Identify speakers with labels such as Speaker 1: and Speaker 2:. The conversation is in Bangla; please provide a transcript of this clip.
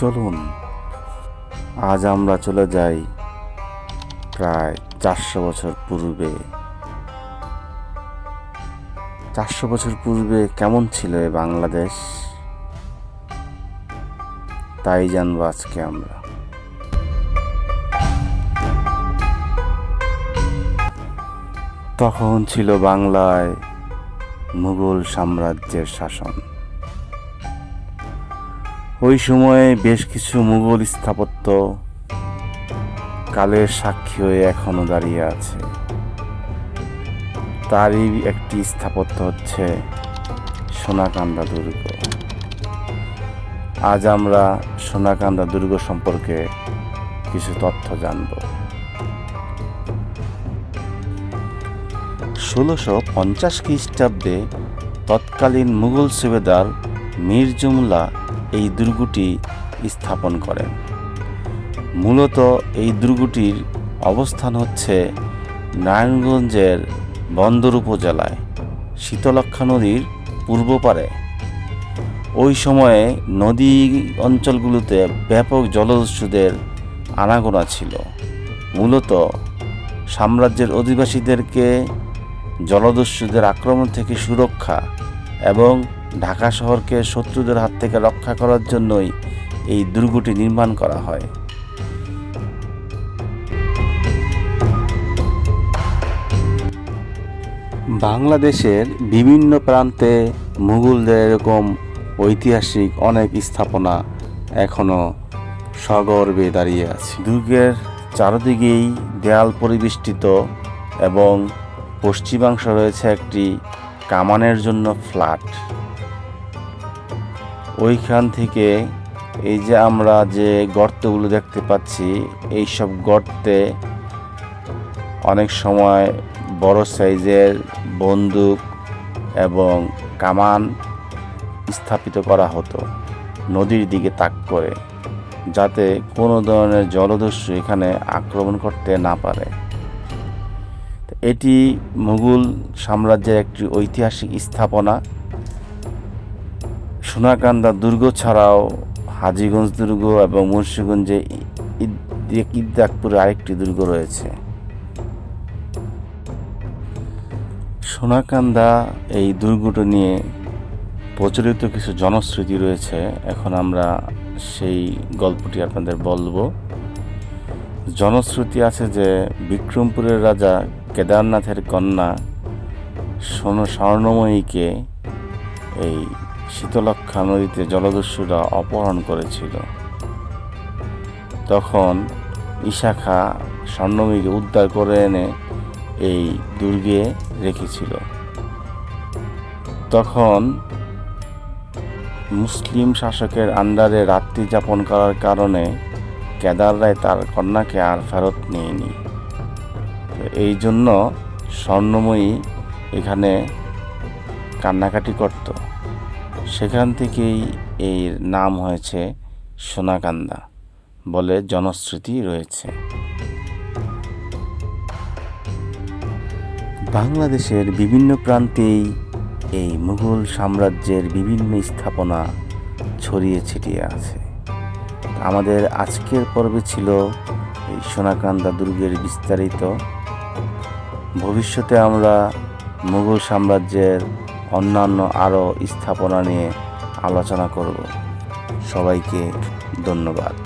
Speaker 1: চলুন আজ আমরা চলে যাই প্রায় 400 বছর পূর্বে। 400 বছর পূর্বে কেমন ছিল এই বাংলাদেশ, তাই জানবো আজকে আমরা। তখন ছিল বাংলায় মুঘল সাম্রাজ্যের শাসন। ওই সময়ে বেশ কিছু মুঘল স্থাপত্য কালের সাক্ষী হয়ে এখনো দাঁড়িয়ে আছে। তারই একটি স্থাপত্য হচ্ছে সোনাকান্দা দুর্গ। আজ আমরা সোনাকান্দা দুর্গ সম্পর্কে কিছু তথ্য জানব। 1650 খ্রিস্টাব্দে তৎকালীন মুঘল সুবেদার মীর জুমলা এই দুর্গটি স্থাপন করেন। মূলত এই দুর্গটির অবস্থান হচ্ছে নারায়ণগঞ্জের বন্দর উপজেলায় শীতলক্ষ্যা নদীর পূর্ব পারে। ওই সময়ে নদী অঞ্চলগুলোতে ব্যাপক জলদস্যুদের আনাগোনা ছিল। মূলত সাম্রাজ্যের অধিবাসীদেরকে জলদস্যুদের আক্রমণ থেকে সুরক্ষা এবং ঢাকা শহরকে শত্রুদের হাত থেকে রক্ষা করার জন্যই এই দুর্গটি নির্মাণ করা হয়। বাংলাদেশের বিভিন্ন প্রান্তে মুঘলদের এরকম ঐতিহাসিক অনেক স্থাপনা এখনো সগর্বে দাঁড়িয়ে আছে। দুর্গের চারদিকেই দেয়াল পরিবেষ্টিত এবং পশ্চিমাংশ রয়েছে একটি কামানের জন্য ফ্ল্যাট। ওইখান থেকে এই যে আমরা যে গর্তগুলো দেখতে পাচ্ছি, এই সব গর্তে অনেক সময় বড় সাইজের বন্দুক এবং কামান স্থাপিত করা হতো নদীর দিকে তাক করে, যাতে কোনো ধরনের জলদস্যু এখানে আক্রমণ করতে না পারে। এটি মুঘল সাম্রাজ্যের একটি ঐতিহাসিক স্থাপনা। সোনাকান্দা দুর্গ ছাড়াও হাজীগঞ্জ দুর্গ এবং মুন্সিগঞ্জে ইদ্দাকপুরে আরেকটি দুর্গ রয়েছে। সোনাকান্দা এই দুর্গটি নিয়ে প্রচলিত কিছু জনশ্রুতি রয়েছে। এখন আমরা সেই গল্পটি আপনাদের বলবো। জনশ্রুতি আছে যে বিক্রমপুরের রাজা কেদারনাথের কন্যা স্বর্ণময়ীকে এই শীতলক্ষ্যা নদীতে জলদস্যুরা অপহরণ করেছিল। তখন ইশাখা স্বর্ণময়ীকে উদ্ধার করে এনে এই দুর্গে রেখেছিল। তখন মুসলিম শাসকের আন্ডারে রাত্রি যাপন করার কারণে কেদার রায় তার কন্যাকে আর ফেরত নেয়নি। এই জন্য স্বর্ণময়ী এখানে কান্নাকাটি করত। সেখান থেকেই এর নাম হয়েছে সোনাকান্দা বলে জনশ্রুতি রয়েছে। বাংলাদেশের বিভিন্ন প্রান্তেই এই মুঘল সাম্রাজ্যের বিভিন্ন স্থাপনা ছড়িয়ে ছিটিয়ে আছে। আমাদের আজকের পর্বে ছিল এই সোনাকান্দা দুর্গের বিস্তারিত। ভবিষ্যতে আমরা মুঘল সাম্রাজ্যের অন্যান্য আরও স্থাপনা নিয়ে আলোচনা করব। সবাইকে ধন্যবাদ।